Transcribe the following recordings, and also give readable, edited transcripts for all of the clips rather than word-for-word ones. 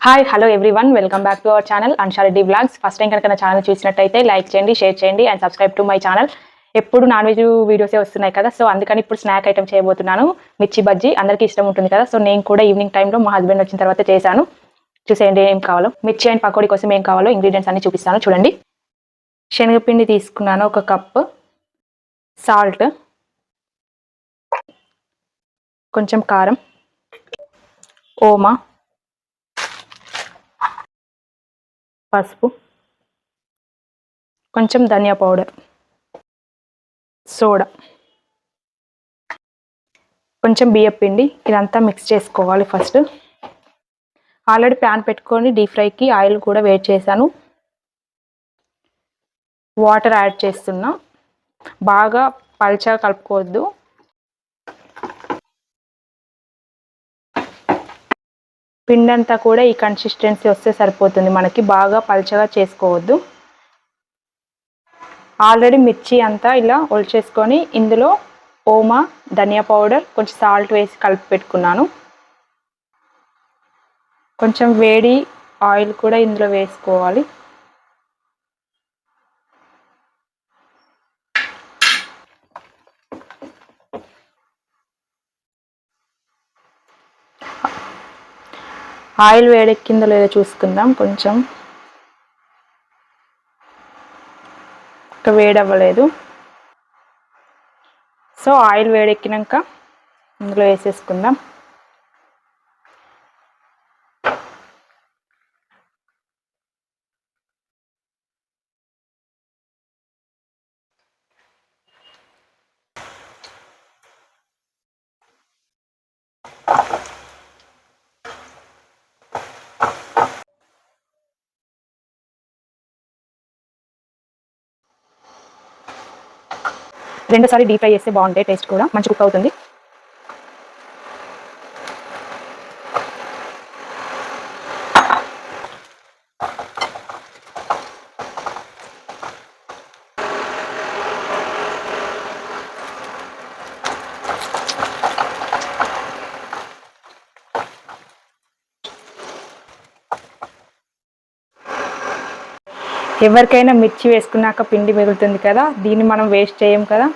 Hi hello everyone welcome back to our channel Ansha Reddy vlogs. First time కనుక నా channel చూసినట్టయితే like చేయండి, share చేయండి and subscribe to my channel. ఎప్పుడు non veg వీడియోసే వస్తున్నాయి కదా, సో అందుకని ఇప్పుడు స్నాక్ ఐటమ్ చేయబోతున్నాను. మిర్చి బజ్జీ అందరికీ ఇష్టం ఉంటుంది కదా, సో నేను కూడా ఈవినింగ్ టైంలో మా హస్బెండ్ వచ్చిన తర్వాత చేశాను. చూసేయండి ఏం కావాలో. మిర్చి అండ్ పకోడీ కోసం ఏం కావాలో ఇంగ్రీడియంట్స్ అన్ని చూపిస్తాను చూడండి. శనగపిండి తీసుకున్నాను 1 కప్పు, సాల్ట్, కొంచెం కారం, ఓమా, పసుపు, కొంచెం ధనియా పౌడర్, సోడా, కొంచెం బియ్యం పిండి. ఇదంతా మిక్స్ చేసుకోవాలి. ఫస్ట్ ఆల్రెడీ ప్యాన్ పెట్టుకొని డీప్ ఫ్రైకి ఆయిల్ కూడా వేడి చేశాను. వాటర్ యాడ్ చేస్తున్నా. బాగా పల్చగా కలుపుకోవద్దు. పిండి అంతా కూడా ఈ కన్సిస్టెన్సీ వస్తే సరిపోతుంది మనకి, బాగా పల్చగా చేసుకోవద్దు. ఆల్రెడీ మిర్చి అంతా ఇలా ఒలిచేసుకొని ఇందులో ఓమా, ధనియా పౌడర్, కొంచెం సాల్ట్ వేసి కలిపి పెట్టుకున్నాను. కొంచెం వేడి ఆయిల్ కూడా ఇందులో వేసుకోవాలి. ఆయిల్ వేడెక్కిందో లేదో చూసుకుందాం. కొంచెం వేడవ్వలేదు. సో ఆయిల్ వేడెక్కినాక ఇందులో వేసేసుకుందాం. రెండోసారి డీప్ ఫ్రై చేస్తే బాగుంటాయి, టేస్ట్ కూడా మంచి కుక్ అవుతుంది. ఎవరికైనా మిర్చి వేసుకున్నాక పిండి మిగులుతుంది కదా, దీన్ని మనం వేస్ట్ చేయం కదా,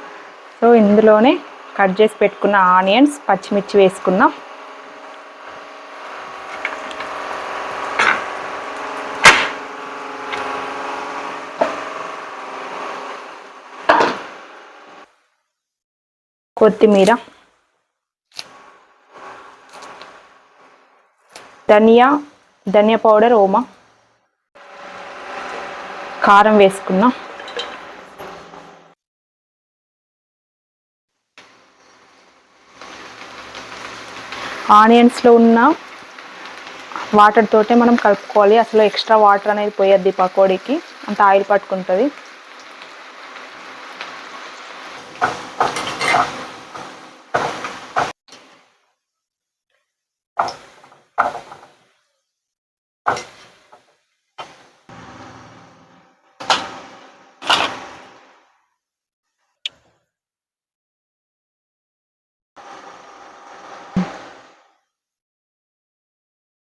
సో ఇందులోనే కట్ చేసి పెట్టుకున్న ఆనియన్స్, పచ్చిమిర్చి వేసుకున్నాం. కొత్తిమీర, ధనియా పౌడర్, ఓమా, కారం వేసుకున్నాం. ఆనియన్స్లో ఉన్న వాటర్ తోటే మనం కలుపుకోవాలి. అసలు ఎక్స్ట్రా వాటర్ అనేది పోయద్ది, పకోడీకి అంత ఆయిల్ పట్టుకుంటుంది.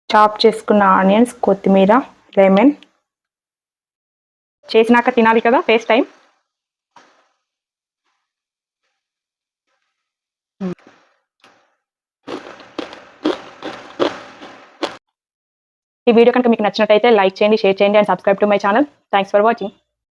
చాప్ చేసుకున్న ఆనియన్స్, కొత్తిమీర, లెమన్. చేసినాక తినాలి కదా, ఫస్ట్ టైం. ఈ వీడియో కనుక మీకు నచ్చినట్టయితే లైక్ చేయండి, షేర్ చేయండి and subscribe to my channel. Thanks for watching.